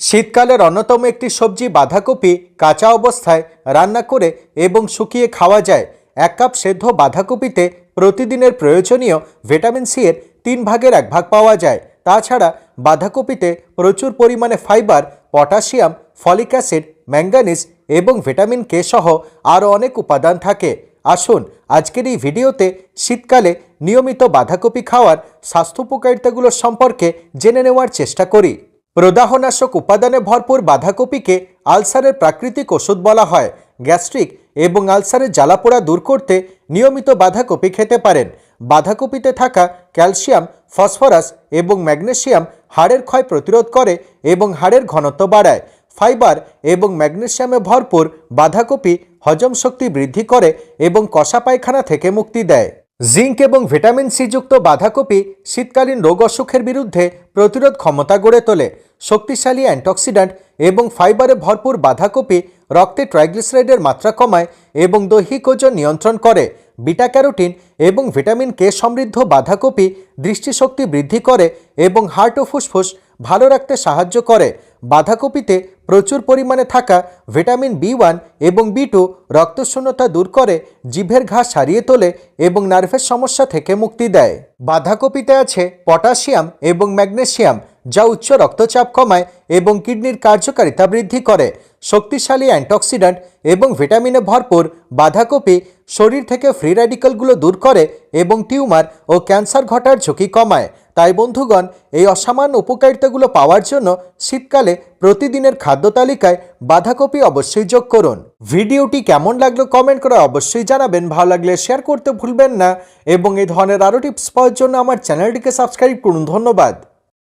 শীতকালের অন্যতম একটি সবজি বাঁধাকপি কাঁচা অবস্থায় রান্না করে এবং শুকিয়ে খাওয়া যায়। 1 কাপ সেদ্ধ বাঁধাকপিতে প্রতিদিনের প্রয়োজনীয় ভিটামিন সি এর 3 ভাগের 1 ভাগ পাওয়া যায়। তাছাড়া বাঁধাকপিতে প্রচুর পরিমাণে fibre, potassium, folic acid, manganese এবং ভিটামিন কে সহ আরও অনেক উপাদান থাকে। আসুন আজকের এই ভিডিওতে শীতকালে নিয়মিত বাঁধাকপি খাওয়ার স্বাস্থ্য উপকারিতাগুলো সম্পর্কে জেনে নেওয়ার চেষ্টা করি। প্রদাহনাশক উপাদানে ভরপুর বাঁধাকপিকে আলসারের প্রাকৃতিক ওষুধ বলা হয়। গ্যাস্ট্রিক এবং আলসারের জ্বালাপোড়া দূর করতে নিয়মিত বাঁধাকপি খেতে পারেন। বাঁধাকপিতে থাকা ক্যালসিয়াম, ফসফরাস এবং ম্যাগনেসিয়াম হাড়ের ক্ষয় প্রতিরোধ করে এবং হাড়ের ঘনত্ব বাড়ায়। ফাইবার এবং ম্যাগনেসিয়ামে ভরপুর বাঁধাকপি হজম শক্তি বৃদ্ধি করে এবং কষা পায়খানা থেকে মুক্তি দেয়। জিঙ্ক এবং ভিটামিন সি যুক্ত বাঁধাকপি শীতকালীন রোগ অসুখের বিরুদ্ধে প্রতিরোধ ক্ষমতা গড়ে তোলে। শক্তিশালী অ্যান্টিঅক্সিডেন্ট এবং ফাইবারে ভরপুর বাঁধাকপি রক্তে ট্রাইগ্লিসারাইডের মাত্রা কমায় এবং দৈহিক ওজন নিয়ন্ত্রণ করে। বিটা ক্যারোটিন এবং ভিটামিন কে সমৃদ্ধ বাঁধাকপি দৃষ্টিশক্তি বৃদ্ধি করে এবং হার্ট ও ফুসফুস ভালো রাখতে সাহায্য করে। বাঁধাকপিতে প্রচুর পরিমাণে থাকা ভিটামিন বি1 এবং বি2 রক্তশূন্যতা দূর করে, জিভের ঘা সারিয়ে তোলে এবং নার্ভের সমস্যা থেকে মুক্তি দেয়। বাঁধাকপিতে আছে পটাশিয়াম এবং ম্যাগনেসিয়াম, যা উচ্চ রক্তচাপ কমায় এবং কিডনির কার্যকারিতা বৃদ্ধি করে। শক্তিশালী অ্যান্টিঅক্সিডেন্ট এবং ভিটামিনে ভরপুর বাঁধাকপি শরীর থেকে ফ্রি র্যাডিক্যালগুলো দূর করে এবং টিউমার ও ক্যান্সার ঘটার ঝুঁকি কমায়। তাই বন্ধুগণ, এই অসামান্য উপকারিতাগুলো পাওয়ার জন্য শীতকালে প্রতিদিনের খাদ্য তালিকায় বাঁধাকপি অবশ্যই যোগ করুন। ভিডিওটি কেমন লাগলো কমেন্ট করে অবশ্যই জানাবেন। ভালো লাগলে শেয়ার করতে ভুলবেন না এবং এই ধরনের আরও টিপস পাওয়ার জন্য আমার চ্যানেলটিকে সাবস্ক্রাইব করুন। ধন্যবাদ।